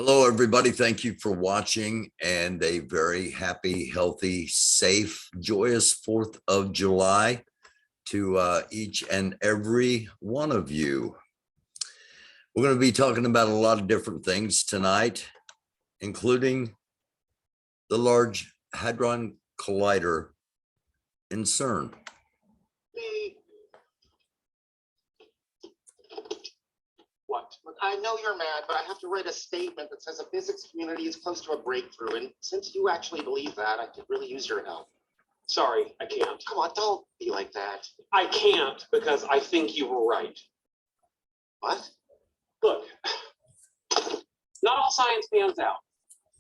Hello, everybody. Thank you for watching and a very happy, healthy, safe, joyous 4th of July to each and every one of you. We're going to be talking about a lot of different things tonight, including the Large Hadron Collider in CERN. What? Look, I know you're mad, but I have to write a statement that says the physics community is close to a breakthrough. And since you actually believe that, I could really use your help. Sorry, I can't. Come on, don't be like that. I can't because I think you were right. What? Look, not all science pans out.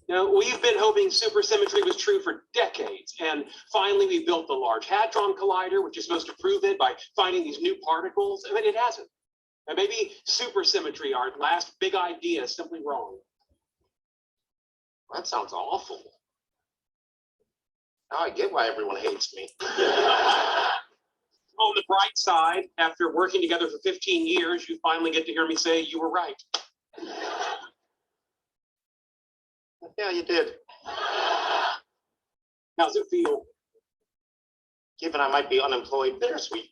You know, we've been hoping supersymmetry was true for decades, and finally we built the Large Hadron Collider, which is supposed to prove it by finding these new particles, and it hasn't. And maybe supersymmetry, our last big idea, is simply wrong. That sounds awful. Now I get why everyone hates me. On the bright side, after working together for 15 years, you finally get to hear me say you were right. Yeah, you did. How's it feel? Given I might be unemployed, bittersweet.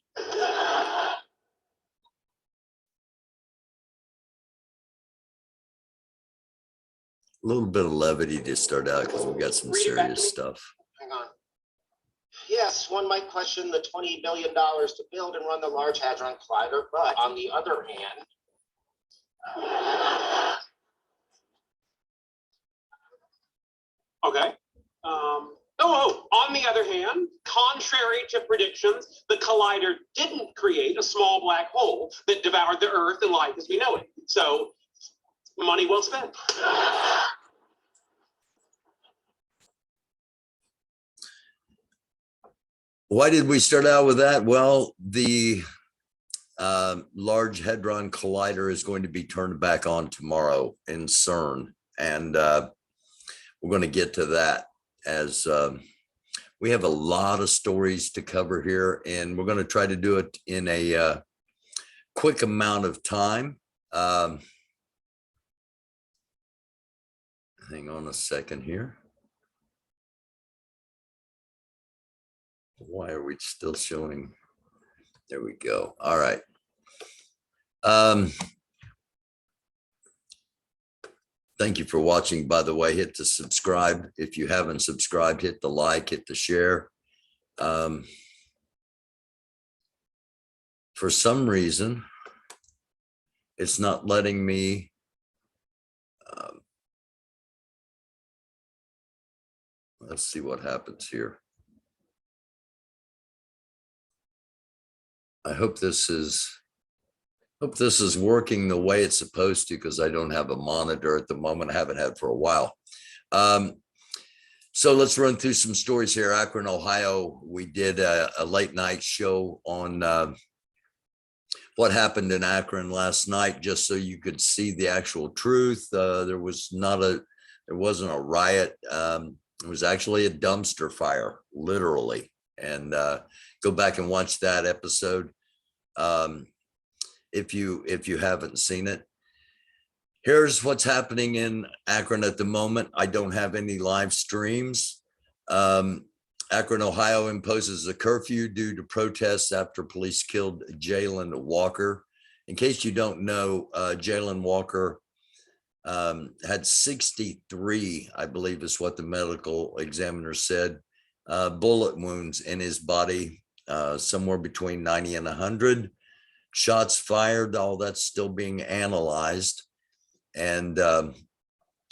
A little bit of levity to start out because we got some serious stuff. Hang on. Yes, one might question the $20 billion to build and run the Large Hadron Collider, but on the other hand, Okay. On the other hand, contrary to predictions, the collider didn't create a small black hole that devoured the Earth and life as we know it. So, money well spent. Why did we start out with that? Well, the Large Hadron Collider is going to be turned back on tomorrow in CERN, and we're going to get to that as we have a lot of stories to cover here, and we're going to try to do it in a quick amount of time. Hang on a second here. Why are we still showing? There we go. All right. Thank you for watching, by the way. Hit the subscribe. If you haven't subscribed, hit the like, hit the share. For some reason, it's not letting me let's see what happens here. I hope this is working the way it's supposed to, because I don't have a monitor at the moment. I haven't had for a while. So let's run through some stories here. Akron, Ohio, we did a late night show on what happened in Akron last night, just so you could see the actual truth. There wasn't a riot. It was actually a dumpster fire, literally. And go back and watch that episode if you haven't seen it. Here's what's happening in Akron at the moment. I don't have any live streams. Akron, Ohio imposes a curfew due to protests after police killed Jalen Walker. In case you don't know, Jalen Walker had 63, I believe is what the medical examiner said, bullet wounds in his body, somewhere between 90 and 100. Shots fired, all that's still being analyzed. And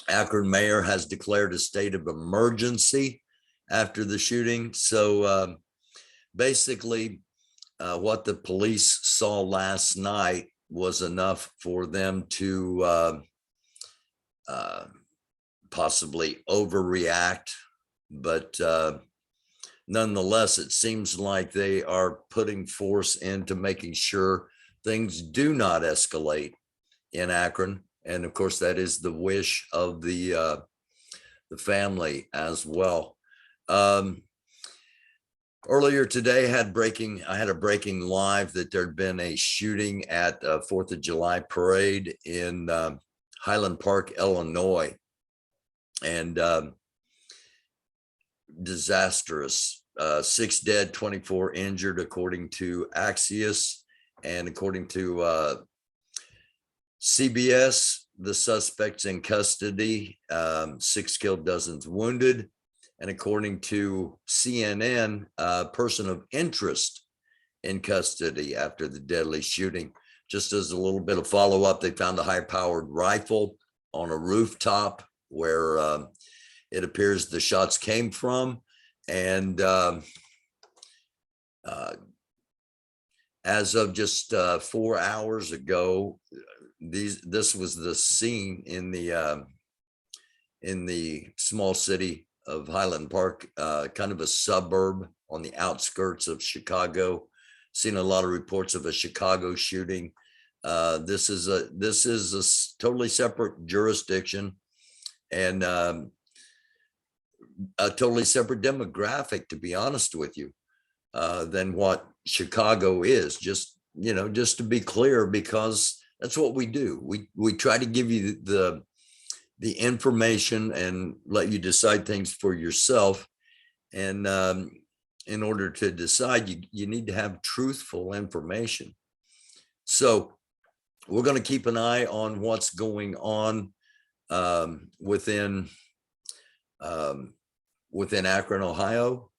Akron mayor has declared a state of emergency after the shooting. So basically, what the police saw last night was enough for them to possibly overreact, but nonetheless, it seems like they are putting force into making sure things do not escalate in Akron. And of course, that is the wish of the family as well. Earlier today, I had a breaking live that there'd been a shooting at 4th of July parade in Highland Park, Illinois, and disastrous. 6 dead, 24 injured, according to Axios, and according to CBS, the suspects in custody, 6 killed, dozens wounded. And according to CNN, a person of interest in custody after the deadly shooting. Just as a little bit of follow-up, they found a high-powered rifle on a rooftop where it appears the shots came from. And as of just 4 hours ago, this was the scene in the small city of Highland Park, kind of a suburb on the outskirts of Chicago. Seen a lot of reports of a Chicago shooting. This is a totally separate jurisdiction, and a totally separate demographic, to be honest with you, than what Chicago is. Just to be clear, because that's what we do. We try to give you the information and let you decide things for yourself. And in order to decide, you need to have truthful information. So we're going to keep an eye on what's going on within Akron, Ohio.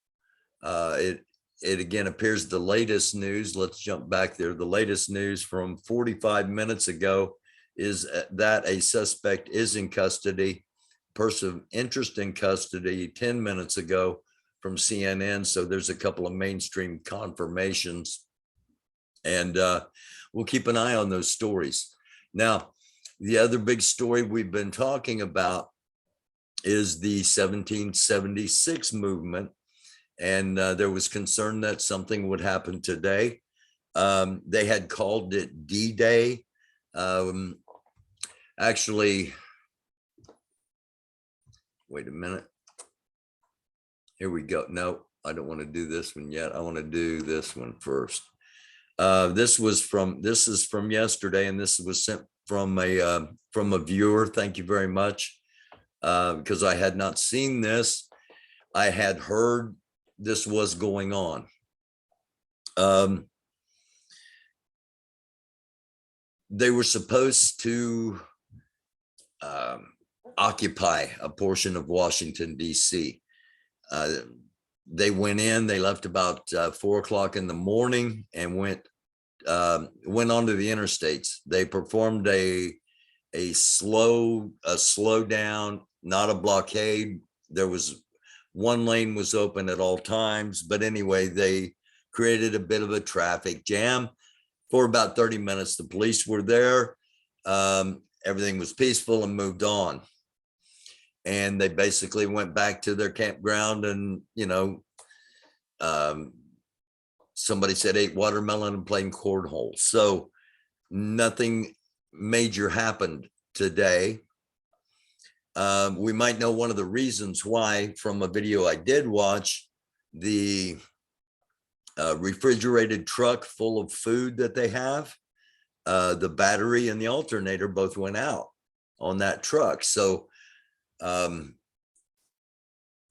It again appears the latest news. Let's jump back there. The latest news from 45 minutes ago is that a suspect is in custody. Person of interest in custody 10 minutes ago from CNN. So there's a couple of mainstream confirmations, and we'll keep an eye on those stories. Now, the other big story we've been talking about is the 1776 movement. And there was concern that something would happen today. They had called it D-Day. Actually, wait a minute. Here we go. No, I don't want to do this one yet. I want to do this one first. This is from yesterday, and this was sent from a viewer. Thank you very much, because I had not seen this. I had heard this was going on. They were supposed to occupy a portion of Washington, D.C. They went in, they left about 4 o'clock in the morning and went onto the interstates. They performed a slow down, not a blockade. There was one lane was open at all times, but anyway, they created a bit of a traffic jam for about 30 minutes. The police were there. Everything was peaceful and moved on. And they basically went back to their campground and, somebody said ate watermelon and playing cornhole. So nothing major happened today. We might know one of the reasons why from a video I did watch. The refrigerated truck full of food that they have, the battery and the alternator both went out on that truck. So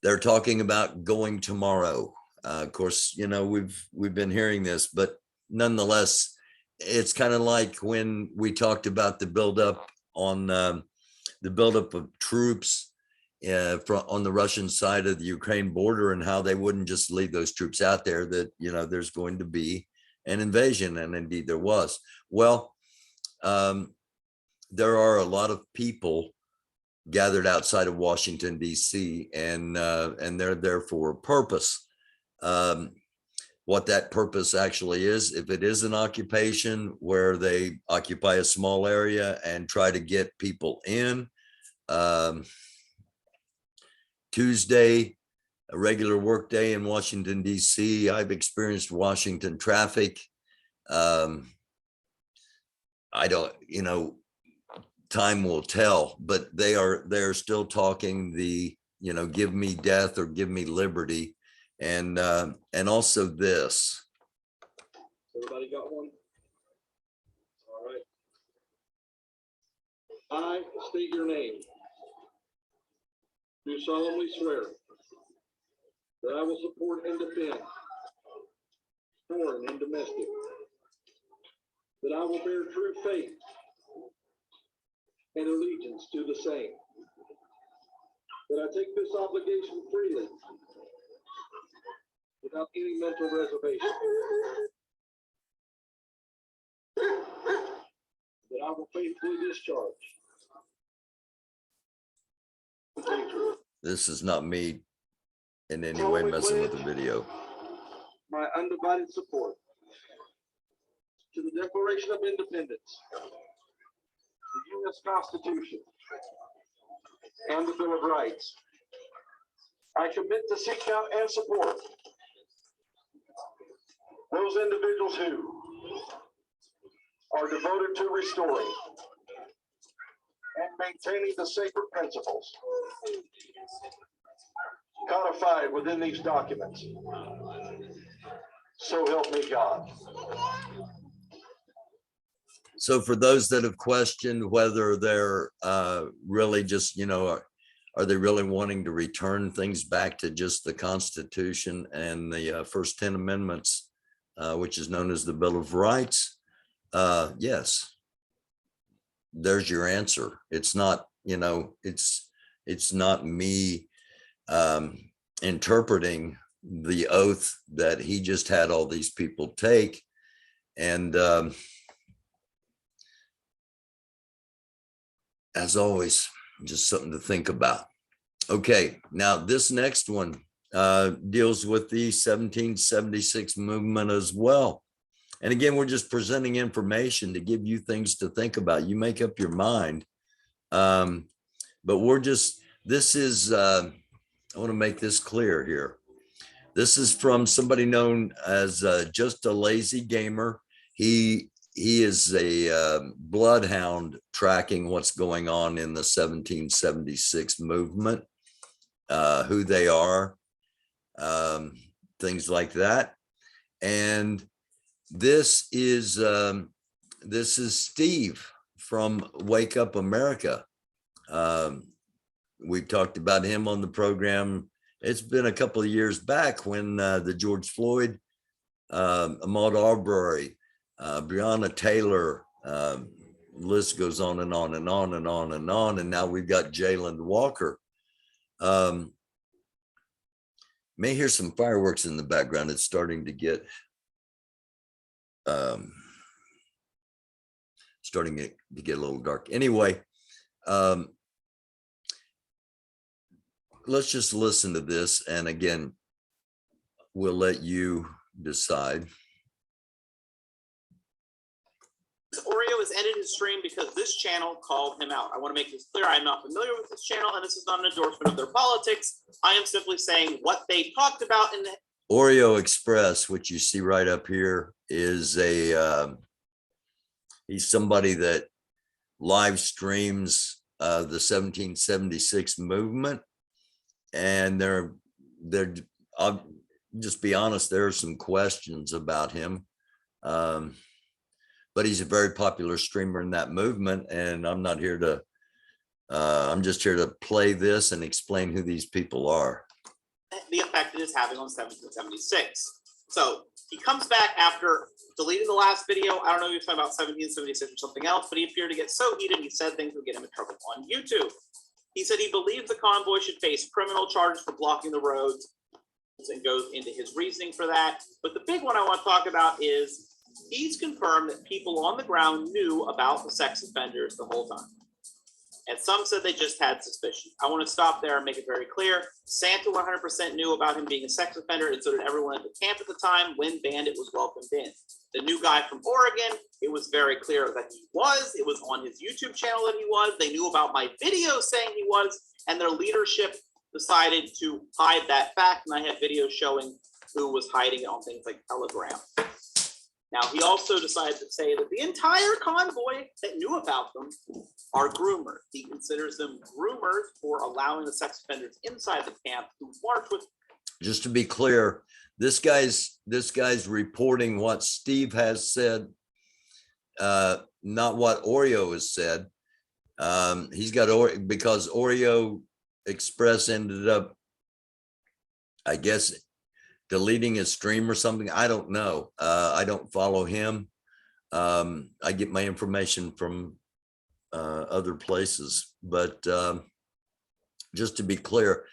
they're talking about going tomorrow. Of course, we've been hearing this, but nonetheless, it's kind of like when we talked about the buildup of troops on the Russian side of the Ukraine border, and how they wouldn't just leave those troops out there, that, there's going to be an invasion. And indeed there was. Well, there are a lot of people gathered outside of Washington, D.C., and they're there for a purpose. What that purpose actually is, if it is an occupation where they occupy a small area and try to get people in, Tuesday, a regular work day in Washington, D.C. I've experienced Washington traffic. I don't, time will tell, but they're still talking give me death or give me liberty. And also this. Everybody got one? All right. I state your name. Do solemnly swear that I will support and defend foreign and domestic, that I will bear true faith and allegiance to the same, that I take this obligation freely without any mental reservation, that I will faithfully discharge This is not me in any way messing with the video. my undivided support to the Declaration of Independence, the U.S. Constitution, and the Bill of Rights. I commit to seek out and support those individuals who are devoted to restoring and maintaining the sacred principles codified within these documents. So help me God. So for those that have questioned whether they're really just, are they really wanting to return things back to just the Constitution and the first 10 amendments, which is known as the Bill of Rights? Yes. There's your answer. It's not, it's not me interpreting the oath that he just had all these people take. And as always, just something to think about. Okay, now this next one deals with the 1776 movement as well. And again, we're just presenting information to give you things to think about. You make up your mind. But this is, I want to make this clear here. This is from somebody known as Just a Lazy Gamer. He is a bloodhound tracking what's going on in the 1776 movement, who they are, things like that. And this is Steve from Wake Up America. We've talked about him on the program. It's been a couple of years back when the George Floyd, Ahmaud Arbery, Breonna Taylor, list goes on and on and on and on and on. And now we've got Jayland Walker. May hear some fireworks in the background. It's starting to get a little dark. Anyway, let's just listen to this. And again, we'll let you decide. Oreo has ended his stream because this channel called him out. I want to make this clear. I'm not familiar with this channel, and this is not an endorsement of their politics. I am simply saying what they talked about in the Oreo Express, which you see right up here, is he's somebody that live streams the 1776 movement. And I'll just be honest, there are some questions about him. But he's a very popular streamer in that movement. And I'm not here to, I'm just here to play this and explain who these people are. The effect it is having on 1776. So he comes back after deleting the last video. I don't know if he was talking about 1776 or something else, but he appeared to get so heated, he said things would get him in trouble on YouTube. He said he believes the convoy should face criminal charges for blocking the roads and goes into his reasoning for that. But the big one I want to talk about is he's confirmed that people on the ground knew about the sex offenders the whole time. And some said they just had suspicion. I want to stop there and make it very clear. Santa 100% knew about him being a sex offender, and so did everyone at the camp at the time when Bandit was welcomed in. The new guy from Oregon, it was very clear that he was. It was on his YouTube channel that he was. They knew about my video saying he was, and their leadership decided to hide that fact. And I have videos showing who was hiding it on things like Telegram. Now, he also decided to say that the entire convoy that knew about them are groomers. He considers them groomers for allowing the sex offenders inside the camp to march with. Just to be clear, this guy's reporting what Steve has said, not what Oreo has said. He's got because Oreo Express ended up, I guess, deleting his stream or something. I don't know. I don't follow him. I get my information from other places, but just to be clear,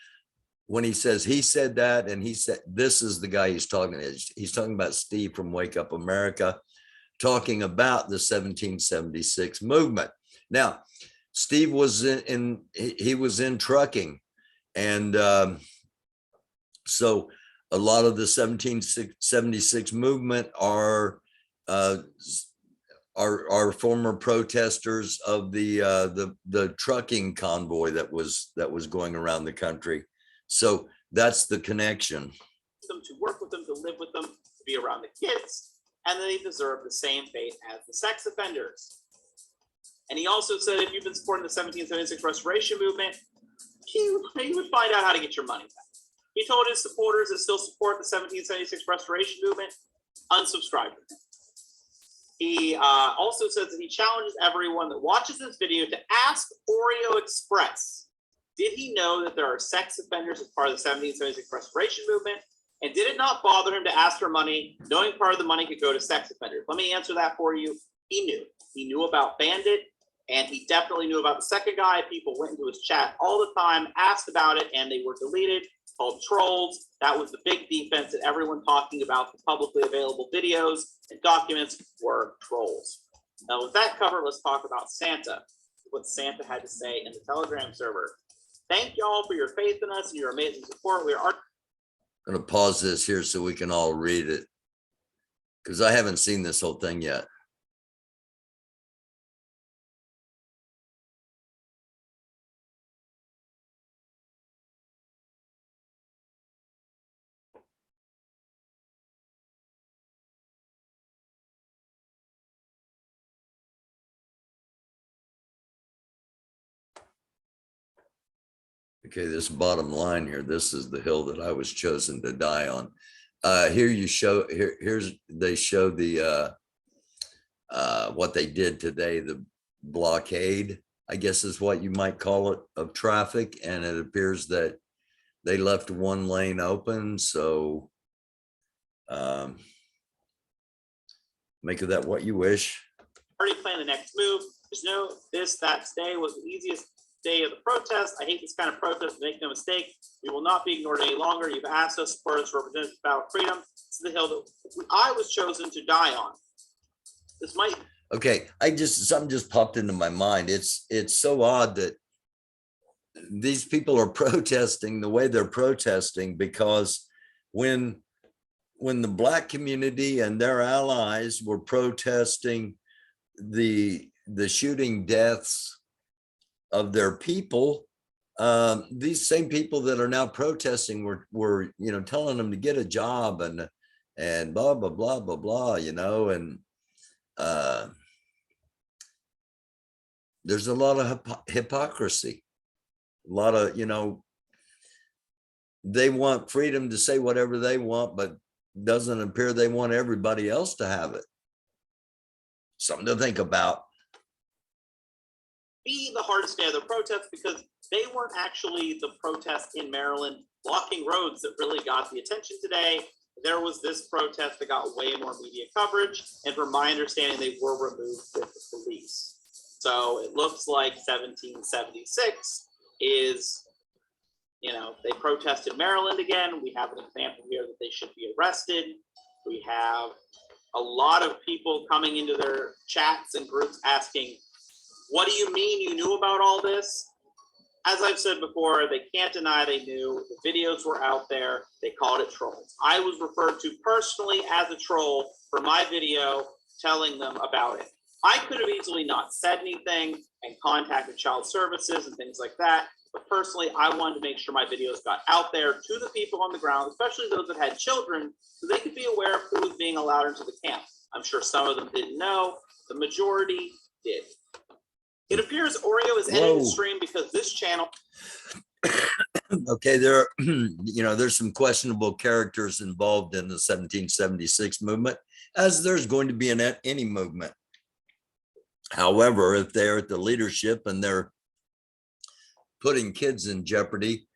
when he says he said that, and he said, this is the guy he's talking to. He's talking about Steve from Wake Up America, talking about the 1776 movement. Now, Steve was he was in trucking, and so a lot of the 1776 movement are former protesters of the trucking convoy that was going around the country. So that's the connection. Them to work with them, to live with them, to be around the kids, and they deserve the same fate as the sex offenders. And he also said, if you've been supporting the 1776 restoration movement, you would find out how to get your money back. He told his supporters that still support the 1776 restoration movement, unsubscribe to him. He also says that he challenges everyone that watches this video to ask Oreo Express, did he know that there are sex offenders as part of the 1776 restoration movement? And did it not bother him to ask for money, knowing part of the money could go to sex offenders? Let me answer that for you. He knew. He knew about Bandit, and he definitely knew about the second guy. People went into his chat all the time, asked about it, and they were deleted, called trolls. That was the big defense that everyone talking about the publicly available videos and documents were trolls. Now, with that covered, let's talk about Santa, what Santa had to say in the Telegram server. Thank y'all for your faith in us and your amazing support. We are going to pause this here so we can all read it, because I haven't seen this whole thing yet. Okay, this bottom line here, this is the hill that I was chosen to die on. Here you show, they show the what they did today, the blockade, I guess is what you might call it, of traffic. And it appears that they left one lane open. So make of that what you wish. already planning the next move. There's no this, that. Today was the easiest day of the protest. I hate this kind of protest. Make no mistake, we will not be ignored any longer. You've asked us, supporters, representatives about freedom. This is the hill that I was chosen to die on. This might. Okay, something just popped into my mind. It's so odd that these people are protesting the way they're protesting, because when the Black community and their allies were protesting the shooting deaths of their people, these same people that are now protesting were telling them to get a job and blah blah blah blah blah, and there's a lot of hypocrisy, a lot of they want freedom to say whatever they want, but doesn't appear they want everybody else to have it. Something to think about. Be the hardest day of the protest, because they weren't actually the protests in Maryland blocking roads that really got the attention today. There was this protest that got way more media coverage, and from my understanding, they were removed with the police. So it looks like 1776 is, they protested Maryland again. We have an example here that they should be arrested. We have a lot of people coming into their chats and groups asking, what do you mean you knew about all this? As I've said before, they can't deny they knew. The videos were out there. They called it trolls. I was referred to personally as a troll for my video telling them about it. I could have easily not said anything and contacted child services and things like that. But personally, I wanted to make sure my videos got out there to the people on the ground, especially those that had children, so they could be aware of who was being allowed into the camp. I'm sure some of them didn't know. The majority did. It appears Oreo is ending the stream because this channel. Okay, there's some questionable characters involved in the 1776 movement, as there's going to be in any movement. However, if they're at the leadership and they're putting kids in jeopardy,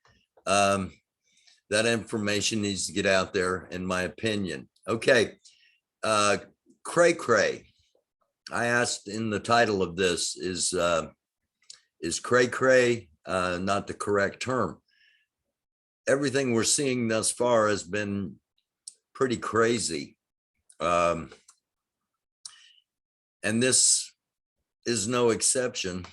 that information needs to get out there, in my opinion. Okay, Cra-Cra. I asked in the title of this, is Cra-Cra not the correct term? Everything we're seeing thus far has been pretty crazy. And this is no exception.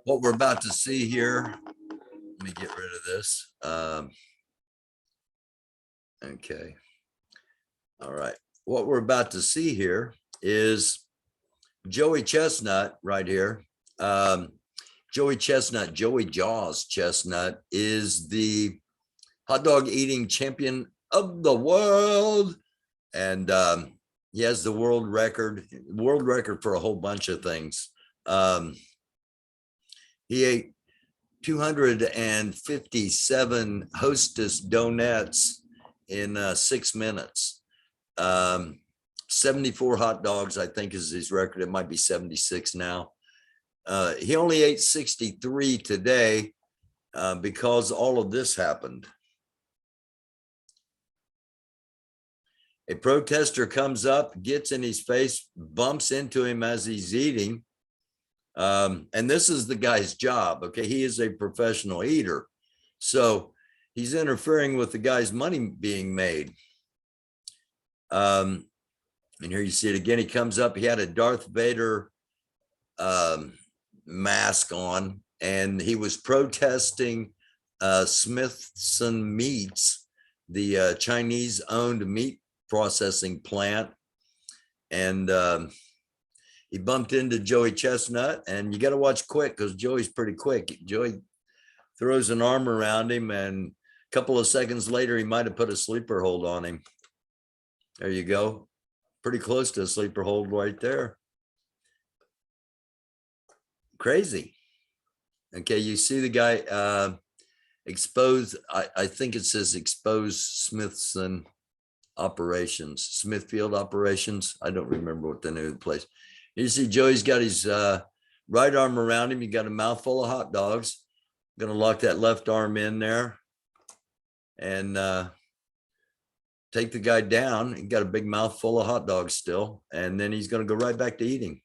What we're about to see here, let me get rid of this. Okay. All right. What we're about to see here is Joey Chestnut right here. Joey Chestnut, Joey Jaws Chestnut, is the hot dog eating champion of the world. And he has the world record for a whole bunch of things. He ate 257 Hostess donuts in 6 minutes. 74 hot dogs, I think, is his record. It might be 76 now. He only ate 63 today because all of this happened. A protester comes up, gets in his face, bumps into him as he's eating. And this is the guy's job. Okay, he is a professional eater. So he's interfering with the guy's money being made. And here you see it again. He comes up, he had a Darth Vader mask on, and he was protesting Smithson Meats, the Chinese owned meat processing plant. And he bumped into Joey Chestnut, and you got to watch quick because Joey's pretty quick. Joey throws an arm around him, and a couple of seconds later, he might have put a sleeper hold on him. There you go. Pretty close to a sleeper hold right there. Crazy. Okay, you see the guy exposed. I think it says exposed Smithson operations, Smithfield operations. I don't remember what the name of the place. You see Joey's got his right arm around him. You got a mouthful of hot dogs. Going to lock that left arm in there and take the guy down. He got a big mouthful of hot dogs still. And then he's going to go right back to eating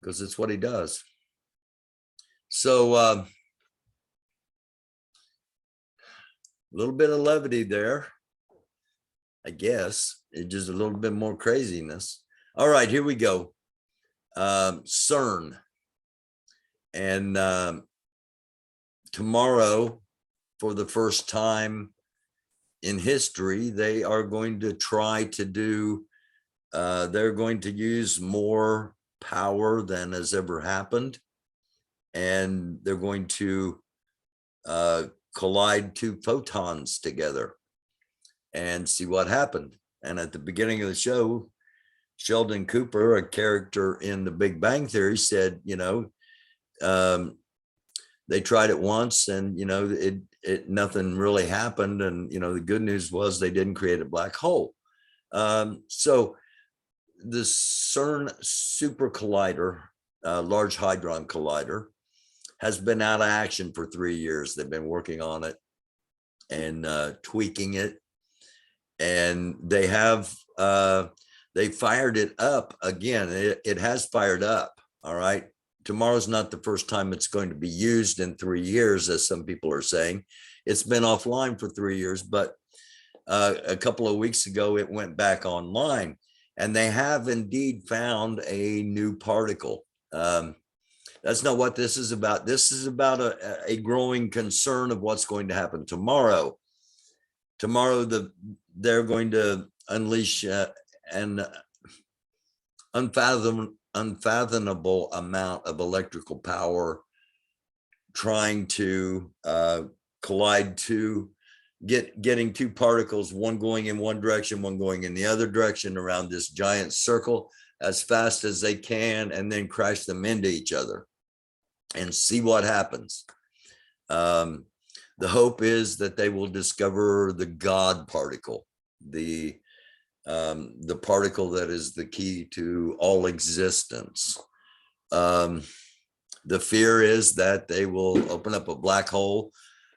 because it's what he does. So a little bit of levity there, I guess. It's just a little bit more craziness. All right, here we go. CERN. And tomorrow, for the first time in history, they are going to try to do, they're going to use more power than has ever happened. And they're going to collide two photons together and see what happened. And at the beginning of the show, Sheldon Cooper, a character in The Big Bang Theory, said, you know, they tried it once and, you know, it nothing really happened. And, you know, the good news was they didn't create a black hole. So the CERN super collider, Large Hadron Collider, has been out of action for 3 years. They've been working on it and tweaking it. And they have, they fired it up again. It has fired up. All right. Tomorrow's not the first time it's going to be used in 3 years, as some people are saying. It's been offline for 3 years, but a couple of weeks ago, it went back online. And they have indeed found a new particle. That's not what this is about. This is about a growing concern of what's going to happen tomorrow. Tomorrow, they're going to unleash an unfathomable amount of electrical power, trying to collide getting two particles, one going in one direction, one going in the other direction around this giant circle as fast as they can, and then crash them into each other and see what happens. The hope is that they will discover the God particle, the the particle that is the key to all existence. The fear is that they will open up a black hole.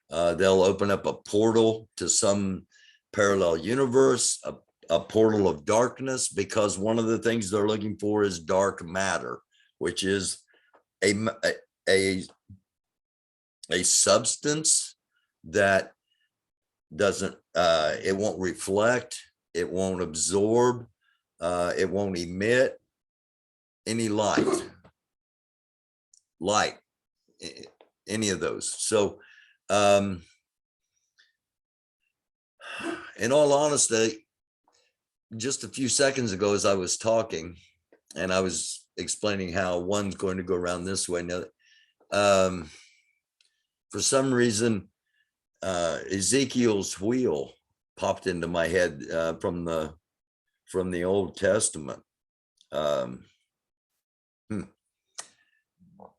They'll open up a portal to some parallel universe, a portal of darkness, because one of the things they're looking for is dark matter, which is a substance that doesn't, it won't reflect, it won't absorb, it won't emit any light, any of those. So, in all honesty, just a few seconds ago, as I was talking, and I was explaining how one's going to go around this way. Now, for some reason, Ezekiel's wheel popped into my head from the Old Testament.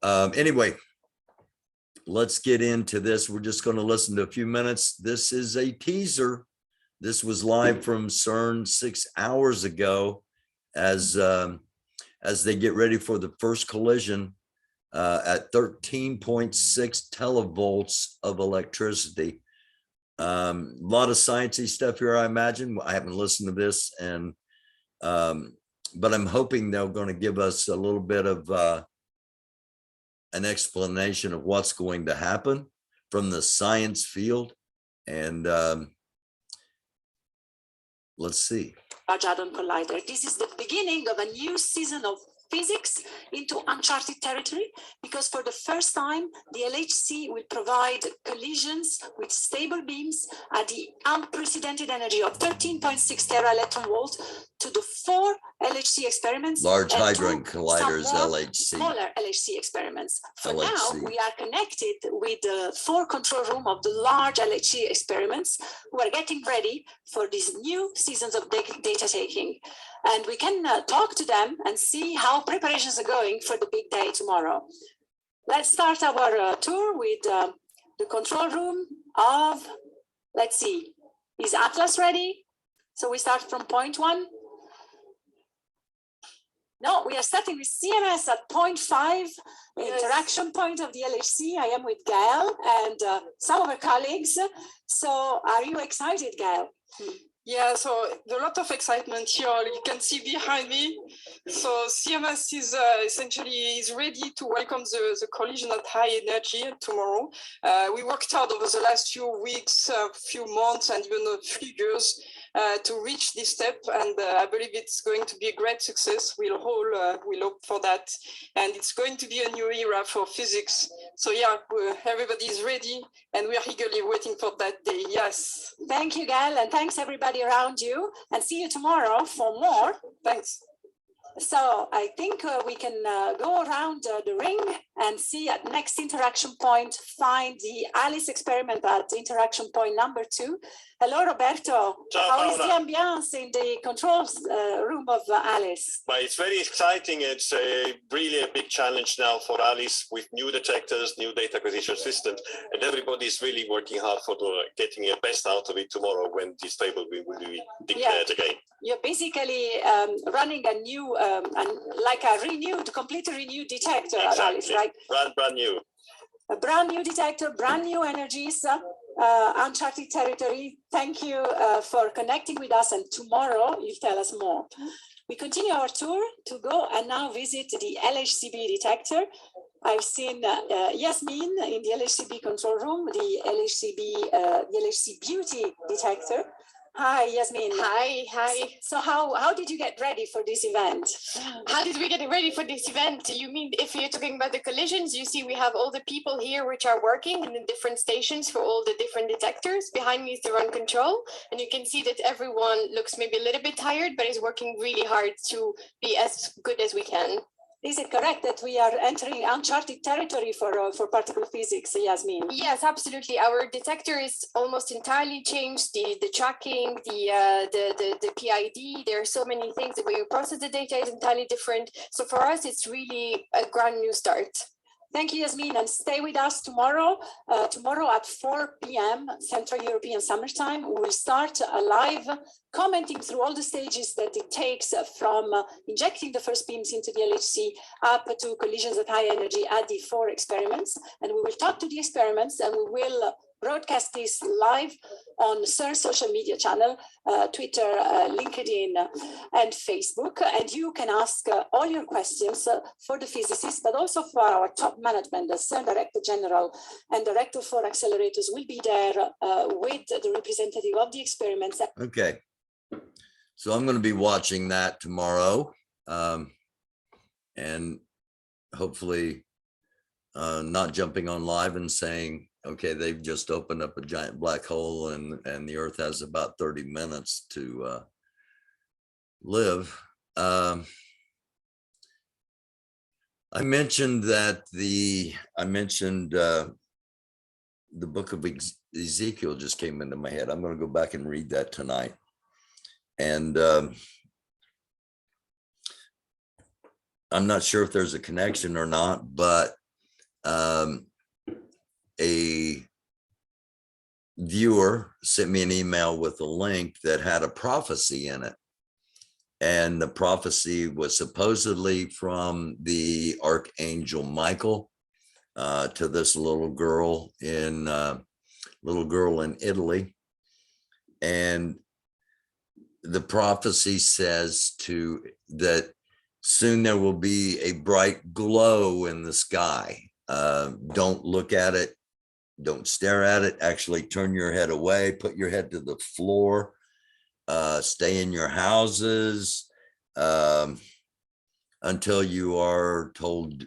Anyway, let's get into this. We're just going to listen to a few minutes. This is a teaser. This was live from CERN 6 hours ago as they get ready for the first collision at 13.6 televolts of electricity. A lot of sciencey stuff here, I imagine. I haven't listened to this, and but I'm hoping they're going to give us a little bit of an explanation of what's going to happen from the science field. And let's see. Large Hadron Collider. This is the beginning of a new season of physics into uncharted territory, because for the first time, the LHC will provide collisions with stable beams at the unprecedented energy of 13.6 tera electron volt to the 4 LHC experiments. Large and Hadron 2 Colliders, somewhat LHC. Smaller LHC experiments. For LHC. now, we are connected with the 4 control room of the large LHC experiments, who are getting ready for these new seasons of data taking. And we can talk to them and see how preparations are going for the big day tomorrow. Let's start our tour with the control room of, let's see, is Atlas ready? So we start from point 1. No, we are starting with CMS at point 5, interaction point of the LHC. I am with Gail and some of her colleagues. So are you excited, Gail? Yeah, so a lot of excitement here. You can see behind me. So CMS is essentially ready to welcome the collision at high energy tomorrow. We worked hard over the last few weeks, few months, and even a few years to reach this step. And I believe it's going to be a great success. We'll hope for that. And it's going to be a new era for physics. So yeah, everybody is ready and we are eagerly waiting for that day. Yes. Thank you, Gail, and thanks everybody around you, and see you tomorrow for more. Thanks. So I think we can go around the ring and see at next interaction point, find the Alice experiment at interaction point number 2. Hello, Roberto. Ciao, How is the Paola. ambience in the controls room of Alice? But it's very exciting. It's really a big challenge now for Alice with new detectors, new data acquisition systems, and everybody is really working hard for getting the best out of it tomorrow when this table will be declared again. You're basically running a new, like a renewed, completely renewed detector, Exactly. Alice, right? Brand new. A brand new detector, brand new energies, uncharted territory. Thank you for connecting with us, and tomorrow you'll tell us more. We continue our tour to go and now visit the LHCb detector. I've seen Yasmin in the LHCb control room, the LHC Beauty detector. Hi, Yasmin. Hi. So how did you get ready for this event? How did we get ready for this event? You mean if you're talking about the collisions, you see we have all the people here which are working in the different stations for all the different detectors. Behind me is the run control, and you can see that everyone looks maybe a little bit tired, but is working really hard to be as good as we can. Is it correct that we are entering uncharted territory for particle physics, Yasmin? Yes, absolutely. Our detector is almost entirely changed. The tracking, the PID. There are so many things. The way you process the data is entirely different. So for us, it's really a brand new start. Thank you, Yasmin, and stay with us tomorrow. Tomorrow at 4 p.m. Central European Summer Time, we will start a live commenting through all the stages that it takes from injecting the first beams into the LHC up to collisions at high energy at the 4 experiments. And we will talk to the experiments, and we will broadcast this live on CERN social media channel, Twitter, LinkedIn, and Facebook. And you can ask all your questions for the physicists, but also for our top management. The CERN Director General and Director for Accelerators will be there with the representative of the experiments. Okay. So I'm going to be watching that tomorrow, and hopefully not jumping on live and saying, okay, they've just opened up a giant black hole and the Earth has about 30 minutes to live. I mentioned that the book of Ezekiel just came into my head. I'm going to go back and read that tonight. And I'm not sure if there's a connection or not, but a viewer sent me an email with a link that had a prophecy in it. And the prophecy was supposedly from the Archangel Michael to this little girl in Italy. And the prophecy says that soon there will be a bright glow in the sky. Don't look at it. Don't stare at it. Actually turn your head away, put your head to the floor, stay in your houses until you are told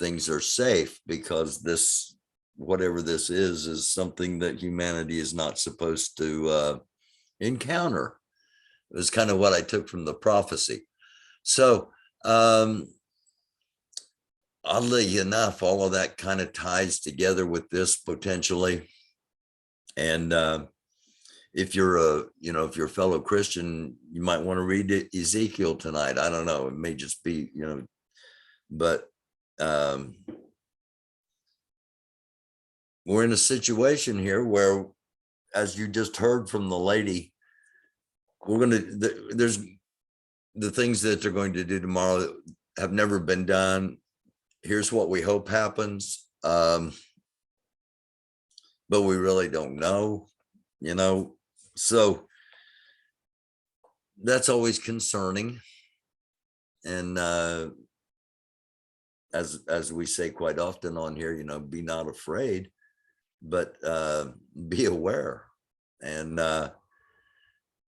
things are safe, because this, whatever this is something that humanity is not supposed to encounter. It was kind of what I took from the prophecy. So oddly enough, all of that kind of ties together with this potentially. And if you're if you're a fellow Christian, you might want to read Ezekiel tonight. I don't know. It may just be, but we're in a situation here where, as you just heard from the lady, there's the things that they're going to do tomorrow that have never been done. Here's what we hope happens. But we really don't know, so that's always concerning. And as we say quite often on here, be not afraid, but be aware. And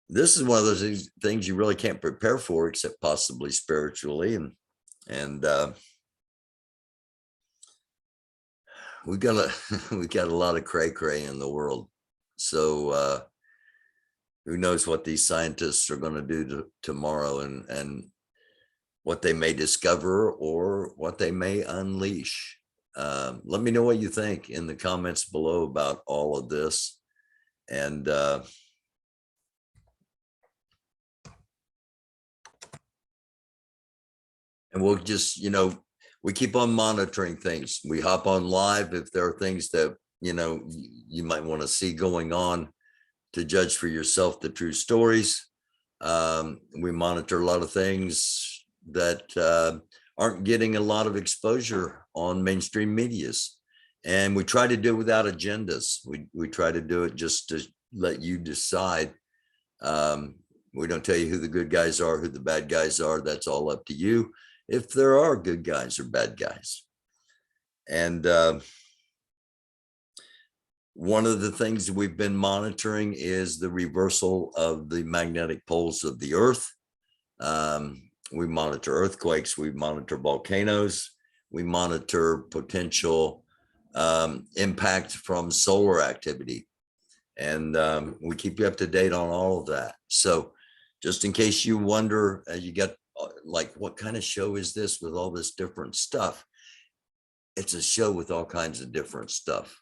this is one of those things you really can't prepare for, except possibly spiritually. And we got a lot of cray-cray in the world. So who knows what these scientists are going to do tomorrow, and what they may discover or what they may unleash. Let me know what you think in the comments below about all of this. And we'll just, we keep on monitoring things. We hop on live if there are things that, you might want to see going on to judge for yourself the true stories. We monitor a lot of things that aren't getting a lot of exposure on mainstream medias. And we try to do it without agendas. We try to do it just to let you decide. We don't tell you who the good guys are, who the bad guys are. That's all up to you, if there are good guys or bad guys. And one of the things we've been monitoring is the reversal of the magnetic poles of the Earth. We monitor earthquakes, we monitor volcanoes, we monitor potential impact from solar activity. And we keep you up to date on all of that. So just in case you wonder, you get like, what kind of show is this with all this different stuff? It's a show with all kinds of different stuff.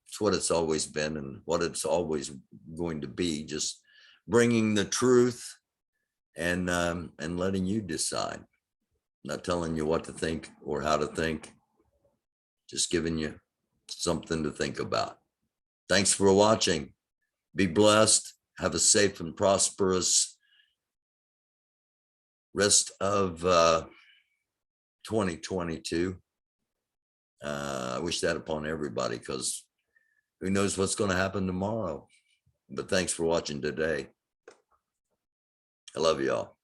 It's what it's always been and what it's always going to be, just bringing the truth and letting you decide. Not telling you what to think or how to think. Just giving you something to think about. Thanks for watching. Be blessed. Have a safe and prosperous rest of 2022. I wish that upon everybody, because who knows what's going to happen tomorrow. But thanks for watching today. I love y'all.